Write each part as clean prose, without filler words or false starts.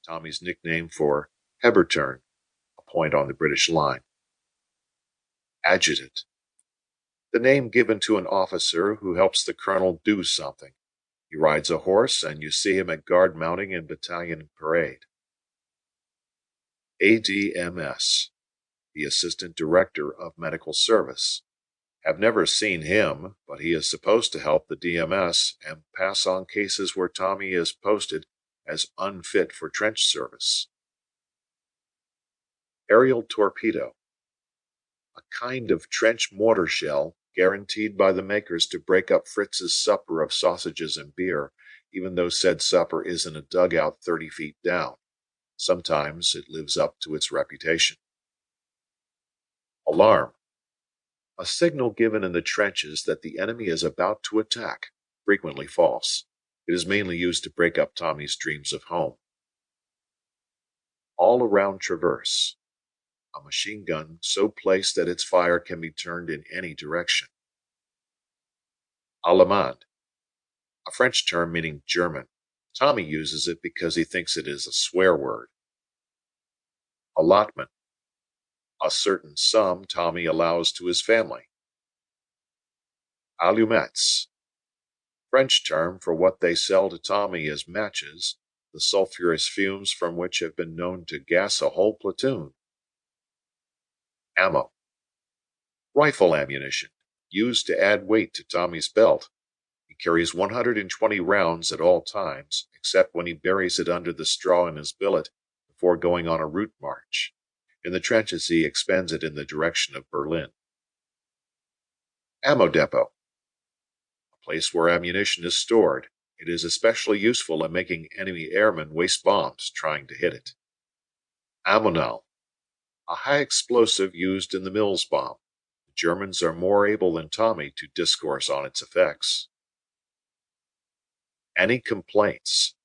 Tommy's nickname for Heberturn, a point on the British line. Adjutant, the name given to an officer who helps the colonel do something. He rides a horse, and you see him at guard mounting and battalion parade. ADMS, the Assistant Director of Medical Service. Have never seen him, but he is supposed to help the DMS and pass on cases where Tommy is posted as unfit for trench service. Aerial torpedo, a kind of trench mortar shell guaranteed by the makers to break up Fritz's supper of sausages and beer, even though said supper is in a dugout 30 feet down. Sometimes it lives up to its reputation. Alarm, a signal given in the trenches that the enemy is about to attack, frequently false. It is mainly used to break up Tommy's dreams of home. All-around traverse, a machine gun so placed that its fire can be turned in any direction. Allemand, a French term meaning German. Tommy uses it because he thinks it is a swear word. Allotment, a certain sum Tommy allows to his family. Allumettes, French term for what they sell to Tommy as matches, the sulphurous fumes from which have been known to gas a whole platoon. Ammo, rifle ammunition, used to add weight to Tommy's belt. He carries 120 rounds at all times, except when he buries it under the straw in his billet before going on a route march. In the trenches he expends it in the direction of Berlin. Ammo depot, a place where ammunition is stored. It is especially useful in making enemy airmen waste bombs trying to hit it. Ammonal, a high explosive used in the Mills bomb. The Germans are more able than Tommy to discourse on its effects. Any complaints?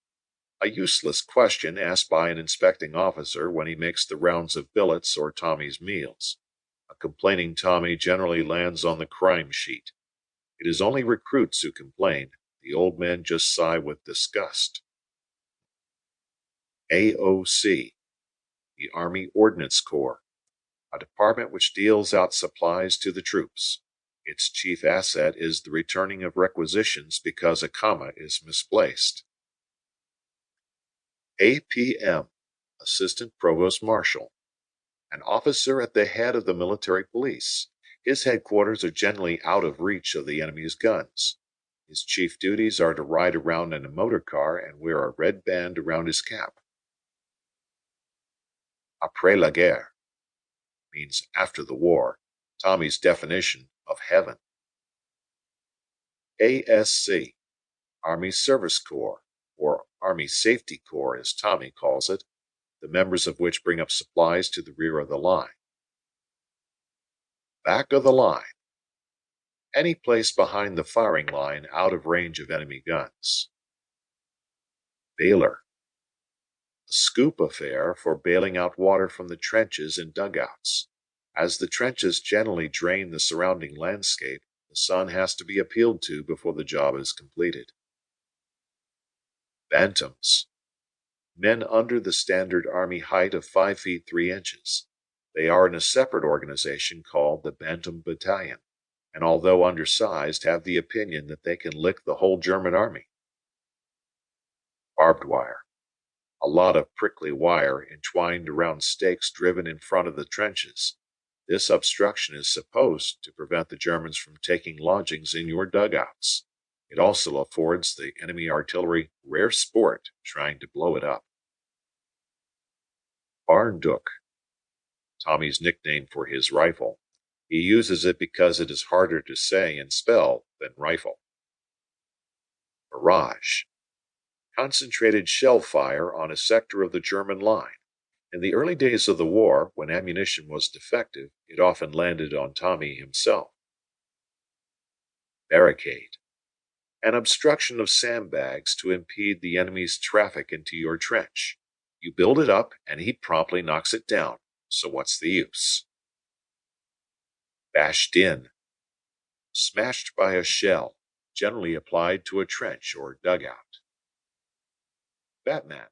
A useless question asked by an inspecting officer when he makes the rounds of billets or Tommy's meals. A complaining Tommy generally lands on the crime sheet. It is only recruits who complain. The old men just sigh with disgust. AOC, the Army Ordnance Corps, a department which deals out supplies to the troops. Its chief asset is the returning of requisitions because a comma is misplaced. APM, Assistant Provost Marshal, an officer at the head of the military police. His headquarters are generally out of reach of the enemy's guns. His chief duties are to ride around in a motor car and wear a red band around his cap. Après la guerre means after the war, Tommy's definition of heaven. ASC, Army Service Corps, or Army Safety Corps as Tommy calls it, the members of which bring up supplies to the rear of the line. Back of the line, any place behind the firing line out of range of enemy guns. Bailer, a scoop affair for bailing out water from the trenches and dugouts. As the trenches generally drain the surrounding landscape, the sun has to be appealed to before the job is completed. Bantams, men under the standard Army height of 5 feet 3 inches. They are in a separate organization called the Bantam Battalion, and although undersized, have the opinion that they can lick the whole German army. Barbed wire, a lot of prickly wire entwined around stakes driven in front of the trenches. This obstruction is supposed to prevent the Germans from taking lodgings in your dugouts. It also affords the enemy artillery rare sport trying to blow it up. Barndook, Tommy's nickname for his rifle. He uses it because it is harder to say and spell than rifle. Barrage, concentrated shell fire on a sector of the German line. In the early days of the war, when ammunition was defective, it often landed on Tommy himself. Barricade, an obstruction of sandbags to impede the enemy's traffic into your trench. You build it up, and he promptly knocks it down, so what's the use? Bashed in, smashed by a shell, generally applied to a trench or dugout. Batman,